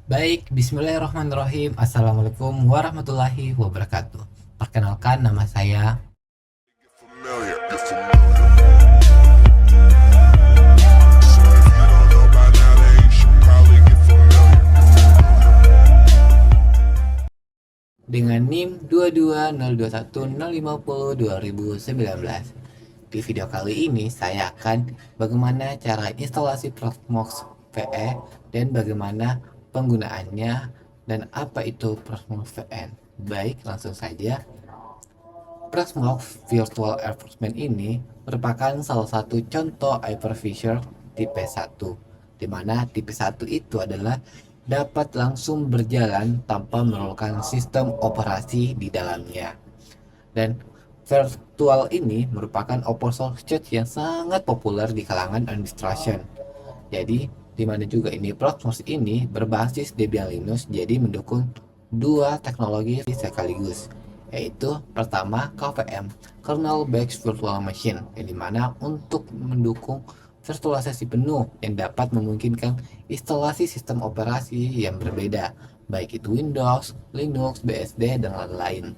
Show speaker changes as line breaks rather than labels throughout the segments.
Baik, bismillahirrahmanirrahim. Assalamualaikum warahmatullahi wabarakatuh. Perkenalkan, nama saya
Familiar, you're familiar. So if you don't know by now, then you should probably get familiar.
dengan NIM 22021050219. Di video kali ini saya akan bagaimana cara instalasi Proxmox VE dan bagaimana penggunaannya dan apa itu Proxmox VN. Baik, langsung saja. Proxmox Virtual Enforcement ini merupakan salah satu contoh hypervisor tipe 1, di mana tipe 1 itu adalah dapat langsung berjalan tanpa memerlukan sistem operasi di dalamnya. Dan virtual ini merupakan open source yang sangat populer di kalangan administration. Jadi, di mana juga ini Proxmox ini berbasis Debian Linux, jadi mendukung dua teknologi sekaligus, yaitu pertama KVM, Kernel Based Virtual Machine, yang dimana untuk mendukung virtualisasi penuh yang dapat memungkinkan instalasi sistem operasi yang berbeda, baik itu Windows, Linux, BSD, dan lain-lain.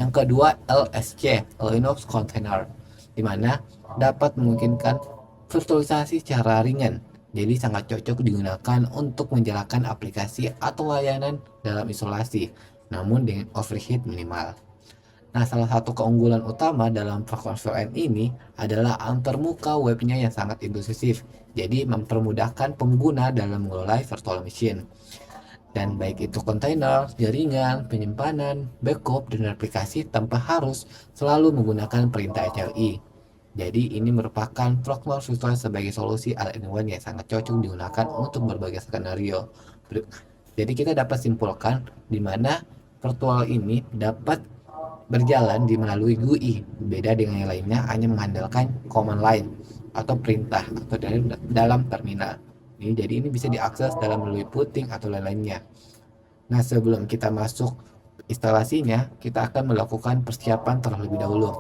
Yang kedua LSC, Linux Container, di mana dapat memungkinkan virtualisasi secara ringan, jadi sangat cocok digunakan untuk menjalankan aplikasi atau layanan dalam isolasi, namun dengan overheat minimal. Nah, salah satu keunggulan utama dalam Proxmox VN ini adalah antarmuka webnya yang sangat inklusif, jadi mempermudahkan pengguna dalam mengelola virtual machine. Dan baik itu kontainer, jaringan, penyimpanan, backup, dan aplikasi tanpa harus selalu menggunakan perintah HLI. Jadi ini merupakan Proxmox Virtual sebagai solusi all-in-one yang sangat cocok digunakan untuk berbagai skenario. Jadi kita dapat simpulkan di mana virtual ini dapat berjalan di melalui GUI, beda dengan yang lainnya hanya mengandalkan command line atau perintah atau dalam terminal. Jadi ini bisa diakses dalam melalui putting atau lain-lainnya. Nah, sebelum kita masuk instalasinya, kita akan melakukan persiapan terlebih dahulu,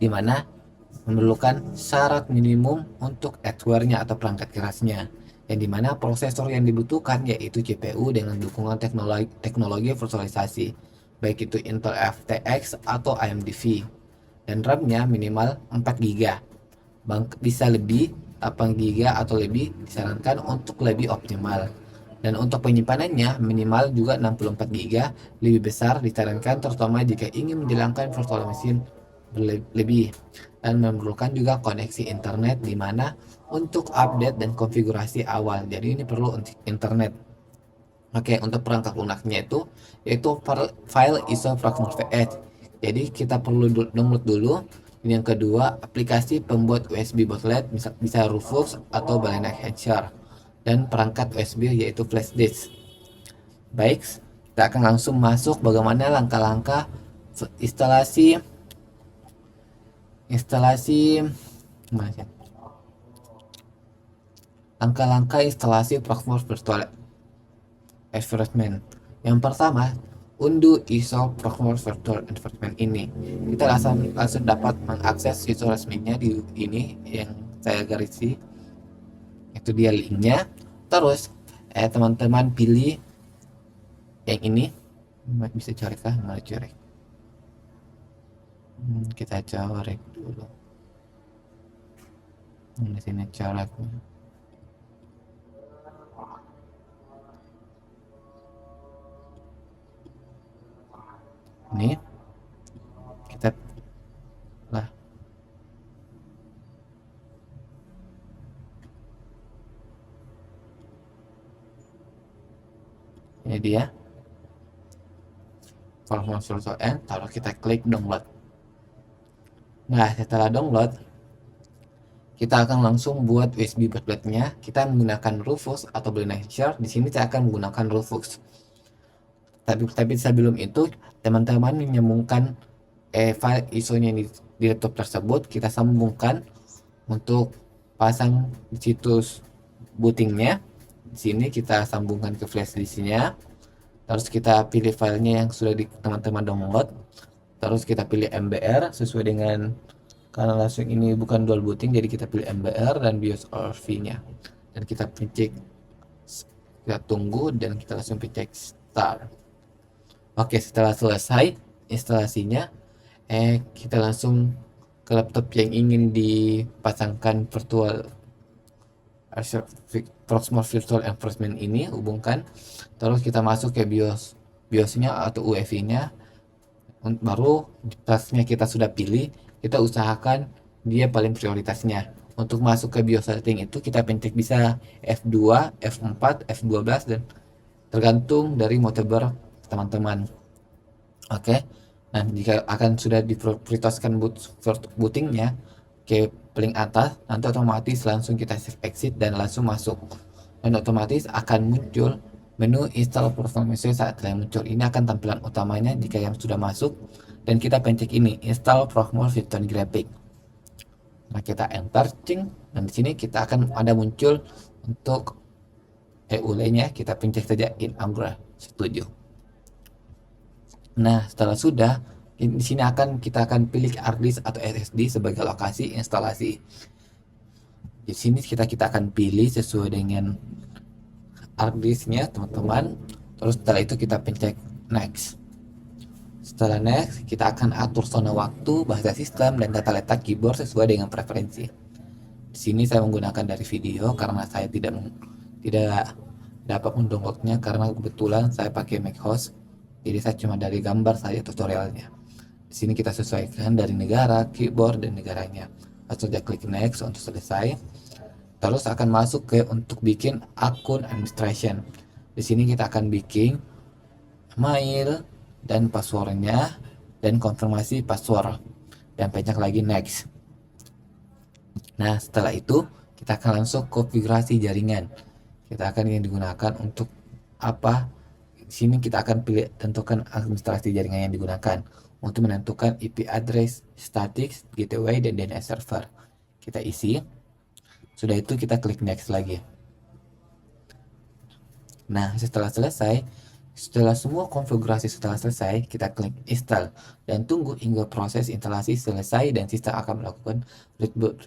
di mana memerlukan syarat minimum untuk hardware-nya atau perangkat kerasnya, yang dimana prosesor yang dibutuhkan yaitu CPU dengan dukungan teknologi virtualisasi, baik itu Intel FTX atau AMD V, dan RAM-nya minimal 4 GB, bisa lebih 8 GB atau lebih disarankan untuk lebih optimal. Dan untuk penyimpanannya minimal juga 64 GB, lebih besar disarankan terutama jika ingin menjalankan virtual machine lebih, dan memerlukan juga koneksi internet di mana untuk update dan konfigurasi awal. Jadi ini perlu internet. Oke, untuk perangkat lunaknya itu yaitu file ISO Proxmox VS. Jadi kita perlu download dulu. Yang kedua, aplikasi pembuat USB bootleg, bisa Rufus atau Balena Enhancer, dan perangkat USB yaitu flash disk. Baik, kita akan langsung masuk bagaimana langkah-langkah instalasi instalasi langkah-langkah instalasi Proxmox Virtual Environment. Yang pertama, unduh ISO Proxmox Virtual Environment ini. Kita langsung dapat mengakses ISO resminya di ini yang saya garisi. Itu dia linknya. Terus teman-teman pilih yang ini. Bisa corek kah? Nggak corek. Kita corek dulu. Di sini coreknya. Ini kita lah, ini dia Proxmox Virtual N. Taruh, kita klik download. Nah, setelah download kita akan langsung buat USB bootlegnya. Kita menggunakan Rufus atau Balena Enhancer. Di sini saya akan menggunakan Rufus. Tapi sebelum itu, teman-teman menyambungkan file ISO-nya di laptop tersebut. Kita sambungkan untuk pasang situs bootingnya. Di sini kita sambungkan ke flash disknya. Terus kita pilih filenya yang sudah teman-teman download. Terus kita pilih MBR sesuai dengan, karena langsung ini bukan dual booting, jadi kita pilih MBR dan BIOS ORV-nya. Dan kita Kita tunggu dan kita langsung pencet start. Oke, setelah selesai instalasinya, kita langsung ke laptop yang ingin dipasangkan Proxmox Virtual Environment ini, hubungkan. Terus kita masuk ke BIOSnya atau UEFI-nya. Baru tasnya kita sudah pilih, kita usahakan dia paling prioritasnya. Untuk masuk ke BIOS setting itu kita pencet bisa F2, F4, F12 dan tergantung dari model teman-teman. Oke. Nah, jika akan sudah diprioritaskan bootingnya ke paling atas, nanti otomatis langsung kita save exit dan langsung masuk. Dan otomatis akan muncul menu install performance saat kalian muncul. Ini akan tampilan utamanya jika yang sudah masuk, dan kita pencet ini install Proxmox Virtual Graphic. Nah, kita enter cing, dan di sini kita akan ada muncul untuk EULA-nya, kita pencet saja in Angular, setuju. Nah, setelah sudah, di sini kita akan pilih hard disk atau SSD sebagai lokasi instalasi. Di sini kita akan pilih sesuai dengan hard disknya, teman-teman. Terus setelah itu kita pencet next. Setelah next, kita akan atur zona waktu, bahasa sistem, dan data letak keyboard sesuai dengan preferensi. Di sini saya menggunakan dari video karena saya tidak dapat mendownloadnya karena kebetulan saya pakai macOS. Jadi saya cuma dari gambar saja tutorialnya. Di sini kita sesuaikan dari negara, keyboard, dan negaranya. Langsung saja klik next untuk selesai. Terus akan masuk ke untuk bikin akun administration. Di sini kita akan bikin mail dan passwordnya dan konfirmasi password dan pencet lagi next. Nah, setelah itu kita akan langsung konfigurasi jaringan. Kita akan yang digunakan untuk apa? Di sini kita akan tentukan administrasi jaringan yang digunakan untuk menentukan IP address, static, gateway, dan DNS server. Kita isi. Sudah itu kita klik next lagi. Nah, setelah semua konfigurasi setelah selesai, kita klik install dan tunggu hingga proses instalasi selesai dan sistem akan melakukan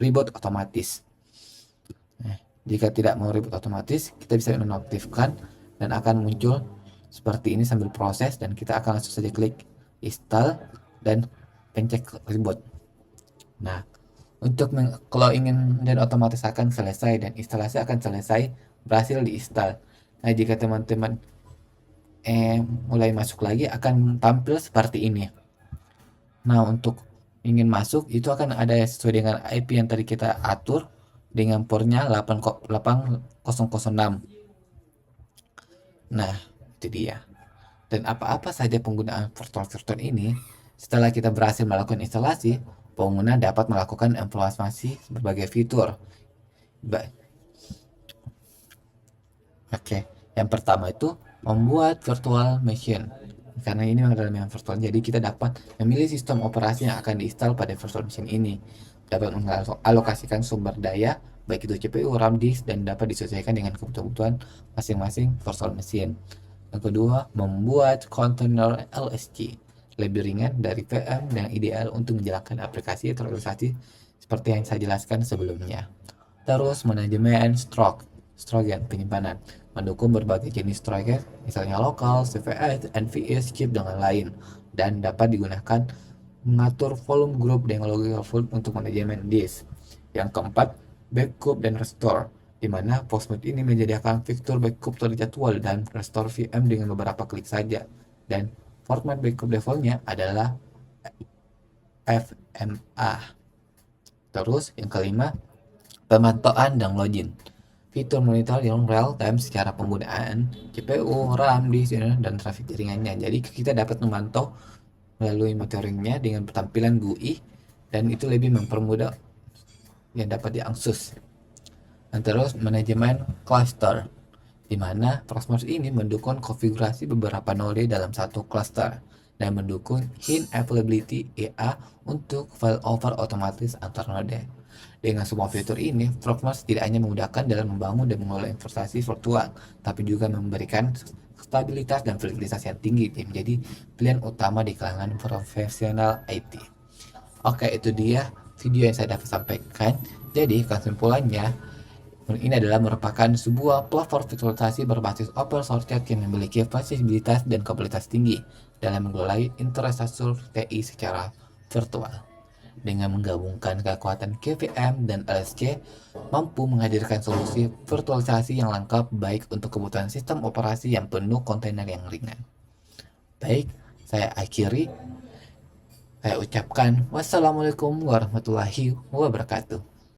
reboot otomatis. Nah, jika tidak mau reboot otomatis, kita bisa menonaktifkan dan akan muncul seperti ini sambil proses, dan kita akan langsung saja klik install dan pencet reboot. Nah, kalau ingin dan otomatis akan selesai dan instalasi akan selesai, berhasil diinstal. Nah, jika teman-teman mulai masuk lagi akan tampil seperti ini. Nah, untuk ingin masuk itu akan ada sesuai dengan IP yang tadi kita atur dengan portnya 8006. Nah, itu dia. Dan apa-apa saja penggunaan virtual ini, setelah kita berhasil melakukan instalasi, pengguna dapat melakukan evaluasi berbagai fitur. Oke, yang pertama itu membuat virtual machine. Karena ini adalah yang virtual, jadi kita dapat memilih sistem operasi yang akan diinstal pada virtual machine ini. Dapat mengalokasikan sumber daya, baik itu CPU, RAM, disk, dan dapat disesuaikan dengan kebutuhan masing-masing virtual machine. Yang kedua, membuat container LSC lebih ringan dari VM dan ideal untuk menjalankan aplikasi terorganisasi seperti yang saya jelaskan sebelumnya. Terus manajemen storage penyimpanan, mendukung berbagai jenis storage, misalnya lokal, CVS, NVS, chip, dan lain, dan dapat digunakan mengatur volume group dengan logical volume untuk manajemen disk. Yang keempat, backup dan restore, di mana Proxmox ini menyediakan fitur backup terjadwal dan restore VM dengan beberapa klik saja, dan format backup defaultnya adalah FMA. Terus yang kelima, pemantauan dan login, fitur monitor yang real time secara penggunaan CPU, RAM, disk, dan traffic jaringannya. Jadi kita dapat memantau melalui monitoringnya dengan tampilan GUI, dan itu lebih mempermudah yang dapat diakses. Dan terus manajemen cluster, di mana Proxmox ini mendukung konfigurasi beberapa node dalam satu cluster dan mendukung hint availability EA untuk failover otomatis antar node. Dengan semua fitur ini, Proxmox tidak hanya memudahkan dalam membangun dan mengelola investasi virtual, tapi juga memberikan stabilitas dan fleksibilitas yang tinggi yang menjadi pilihan utama di kalangan profesional IT. Oke, itu dia video yang saya dapat sampaikan. Jadi kesimpulannya, Ini adalah merupakan sebuah platform virtualisasi berbasis open source yang memiliki fleksibilitas dan kapabilitas tinggi dalam mengelola infrastruktur TI secara virtual. Dengan menggabungkan kekuatan KVM dan LSC, mampu menghadirkan solusi virtualisasi yang lengkap baik untuk kebutuhan sistem operasi yang penuh kontainer yang ringan. Baik, saya ucapkan wassalamualaikum warahmatullahi wabarakatuh.